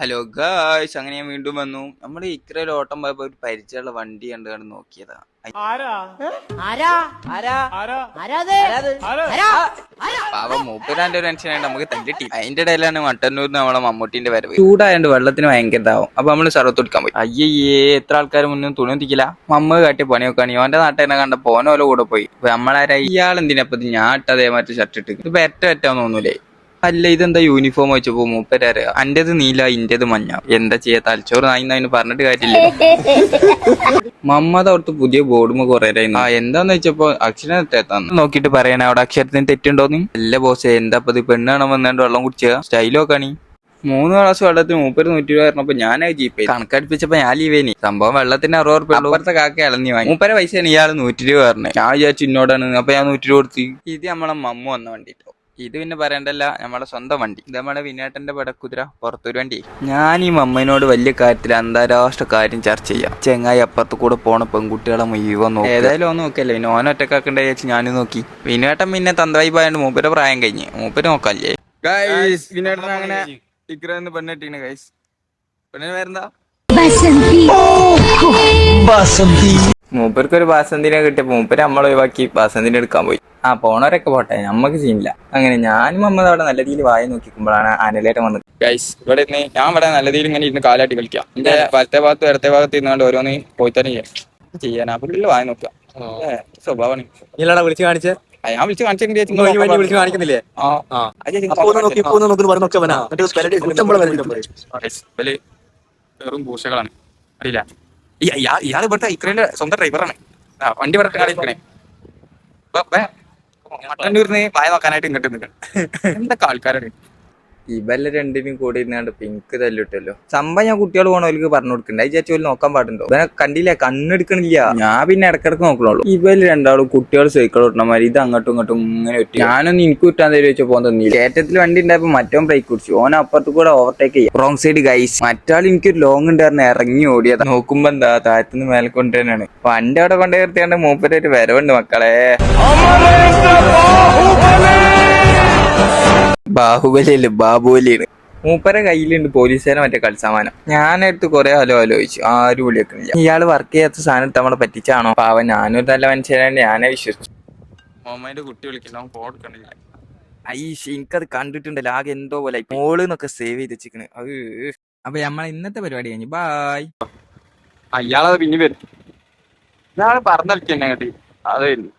Hello guys, അങ്ങനെ ഞാൻ വീണ്ടും വന്നു. നമ്മുടെ ഇക്കരയിൽ ഓട്ടം പോയപ്പോ ഒരു പരിചയമുള്ള വണ്ടി കണ്ട് നോക്കിയതാ. പാവം മൂപ്പരാന്റെ ഒരു ടെൻഷനായിട്ട് നമുക്ക് തല്ലിട്ടി. അതിന്റെ ഇടയിലാണ് മട്ടന്നൂരിന് നമ്മളെ മമ്മൂട്ടിന്റെ വരവ്. ചൂടായോണ്ട് വെള്ളത്തിന് ഭയങ്കര ഇതാവും. അപ്പൊ നമ്മള് സർവത്ത് കൊടുക്കാൻ പോയി. അയ്യേ, എത്ര ആൾക്കാർ മുന്നും തുണി തിക്കില്ല. മമ്മ കാട്ടി പണി നോക്കാണ്. ഓന്റെ നാട്ടിനെ കണ്ട പോനോലെ കൂടെ പോയി. നമ്മളാരാ ഇയാളെന്തിനപ്പത് ഞാൻ ഇട്ടതേ മറ്റു ഷർട്ട് ഇട്ട് ഇത് പറ്റാന്ന് തോന്നൂലേ. അല്ല, ഇതെന്താ യൂണിഫോം വെച്ചപ്പോ മൂപ്പരാര് അന്റേത് നീല ഇന്റേത് മഞ്ഞ. എന്താ ചെയ്യാ, തലച്ചോറ് നായിന്ന് പറഞ്ഞിട്ട് കാര്യമില്ല. മമ്മത് അവിടുത്തെ പുതിയ ബോർഡുമ്പോ കൊറേ എന്താന്ന് വെച്ചപ്പോ അക്ഷരം തെറ്റാന്ന് നോക്കിട്ട് പറയാനാ അവിടെ അക്ഷരത്തിന് തെറ്റുണ്ടോന്ന്. അല്ല ബോസേ, എന്താ ഇത് പെണ്ണാണോ വന്നാണ്ട് വെള്ളം കുടിച്ച സ്റ്റൈലൊക്കെയാണ്. 3 ഗ്ലാസ് വെള്ളത്തിന് 30-100 പറഞ്ഞപ്പോ ഞാനായി ജീപ്പേ കണക്കടുപ്പിച്ചപ്പോ ഞാൻ ലീവേനി. സംഭവം വെള്ളത്തിന് 60 രൂപ. അപ്പുറത്തെ കാക്ക ഇളഞ്ഞി വാങ്ങി. മൂപ്പര പൈസയാണ് ഇയാള് 100 രൂപ പറഞ്ഞു. ഞാൻ വിചാരിച്ചു ഇന്നോടാണ്. അപ്പൊ ഞാൻ 100 രൂപ കൊടുത്ത്. ഇത് നമ്മളെ മമ്മ വന്ന വണ്ടിട്ടോ. ഇത് പിന്നെ പറയണ്ടല്ല, നമ്മളെ സ്വന്തം വണ്ടി. ഇത് നമ്മുടെ വിനേട്ടന്റെ പടക്കുതിര പുറത്തൊരു വണ്ടി. ഞാൻ ഈ മമ്മനോട് വലിയ കാര്യത്തിൽ അന്താരാഷ്ട്ര കാര്യം ചർച്ച ചെയ്യാം. ചെങ്ങായി അപ്പുറത്ത് കൂടെ പോണ പെൺകുട്ടികളെ മുഴുവൻ നോക്കി. ഏതായാലും ഒന്നും നോക്കല്ലേ, പിന്നെ ഓൻ ഒറ്റക്കാക്കണ്ട വിചാരിച്ച് ഞാനും നോക്കി. വിനേട്ടൻ പിന്നെ തന്ത്രായി പോയാണ്ട് മൂപ്പര് പ്രായം കഴിഞ്ഞ് മൂപ്പര് നോക്കല്ലേ. ഗൈസ്, വിനേട്ടൻ അങ്ങനെ ഇക്കറന്ന് പെണ്ണെട്ടീന്. ഗൈസ്, പെണ്ണിന് പേരെന്താ? മൂപ്പർക്ക് ഒരു ബാസന്തിനെ കിട്ടിയപ്പോ മൂപ്പര് നമ്മളെ ഒഴിവാക്കി ബാസന്തിനെ എടുക്കാൻ പോയി. പോണവരൊക്കെ പോട്ടെ, നമ്മക്ക് ചെയ്യില്ല. അങ്ങനെ ഞാനും അമ്മ അവിടെ നല്ല രീതിയിൽ വായ നോക്കിക്കുമ്പോഴാണ് അനലേട്ടൻ വന്നത്. ഗൈസ്, ഇവിടെ ഞാൻ ഇവിടെ നല്ല രീതിയിൽ ഇങ്ങനെ ഇരുന്ന് കാലാട്ടി കളിക്കാം. എന്റെ വലത്തെ ഭാഗത്ത് ഇടത്തെ ഭാഗത്ത് ഇരുന്നാണ്ട് ഓരോന്ന് പോയി തന്നെ ചെയ്യാൻ പുള്ളിൽ വായ നോക്കുക സ്വഭാവമാണ്. വിളിച്ചു കാണിച്ചേ ഞാൻ വിളിച്ച് വിളിച്ചു കാണിക്കുന്നില്ലേ? വെറും ഭൂഷകളാണ്, അറിയില്ല. ഇയാൾ ഇവിടുത്തെ ഇക്രേന്റെ സ്വന്തം ഡ്രൈവറാണ്. വണ്ടി ഇവിടെ കാണിക്കണേ. മട്ടന്നൂരിന്ന് വായ നോക്കാനായിട്ട് ഇങ്ങോട്ട് നിൽക്കണം. എന്തൊക്കെ ആൾക്കാരാണ്. ഇവല്ല രണ്ടിനും കൂടി ഇരുന്നാണ്ട് പിങ്ക് തല്ലിട്ടല്ലോ. സംഭവം ഞാൻ കുട്ടികൾ പോണവർക്ക് പറഞ്ഞു കൊടുക്കണ്ട. വിചാരിച്ചു പോലും നോക്കാൻ പാടുണ്ടോ? ഇവനെ കണ്ടില്ല, കണ്ണെടുക്കണില്ല. ഞാൻ പിന്നെ ഇടക്കിടക്ക് നോക്കണുള്ളൂ. ഇവര് രണ്ടാളും കുട്ടികൾ സൈക്കിൾ ഓട്ടണമാര് ഇത് അങ്ങോട്ടും ഇങ്ങോട്ടും ഇങ്ങനെ ഒറ്റ. ഞാനൊന്നും എനിക്ക് വിട്ടാൻ തരും വെച്ചാൽ പോകാൻ തന്നില്ല. കയറ്റത്തിൽ വണ്ടി ഉണ്ടായപ്പോ മറ്റോ ബ്രേക്ക് കുടിച്ചു. ഓൻ അപ്പുറത്ത് കൂടെ ഓവർടേക്ക് ചെയ്യാം. Wrong side guys. മറ്റാൾ എനിക്കൊരു ലോങ് ഉണ്ടായിരുന്നു, ഇറങ്ങി ഓടിയതാ. നോക്കുമ്പോ എന്താ താഴത്തുനിന്ന് മേലെ കൊണ്ടുതന്നെയാണ്. വണ്ടി അവിടെ കൊണ്ടു നിർത്തിയാണ്ട് മൂപ്പരായിട്ട് വരവുണ്ട് മക്കളെ. ബാഹുബലി അല്ലേ, ബാബുബലിയാണ്. മൂപ്പര കയ്യിലുണ്ട് പോലീസുകാരെ മറ്റേ കളിസാമാനം. ഞാനെടുത്ത് കുറെ ആലോചിച്ചു, ആരും വിളിക്കണില്ല. ഇയാള് വർക്ക് ചെയ്യാത്ത സാധനം എടുത്ത് നമ്മളെ പറ്റിച്ചാണോ? പാവം, ഞാനൊരു നല്ല മനുഷ്യനായിട്ട് ഞാനെ വിശ്വസിച്ചു. മോമ്മേന്റെ കുട്ടി വിളിക്കണം, കൊടുക്കണില്ല. എനിക്കത് കണ്ടിട്ടുണ്ടല്ലോ, ആകെ എന്തോ പോലെ മോളെന്നൊക്കെ സേവ് ചെയ്ത് വെച്ചിക്കണ്. അപ്പൊ നമ്മളെ ഇന്നത്തെ പരിപാടി കഴിഞ്ഞു. ബായ്. അയാളത് പിന്നെ വരും. ഇയാള് പറഞ്ഞിരിക്കന്നെ കേട്ടി. അതായിരുന്നു.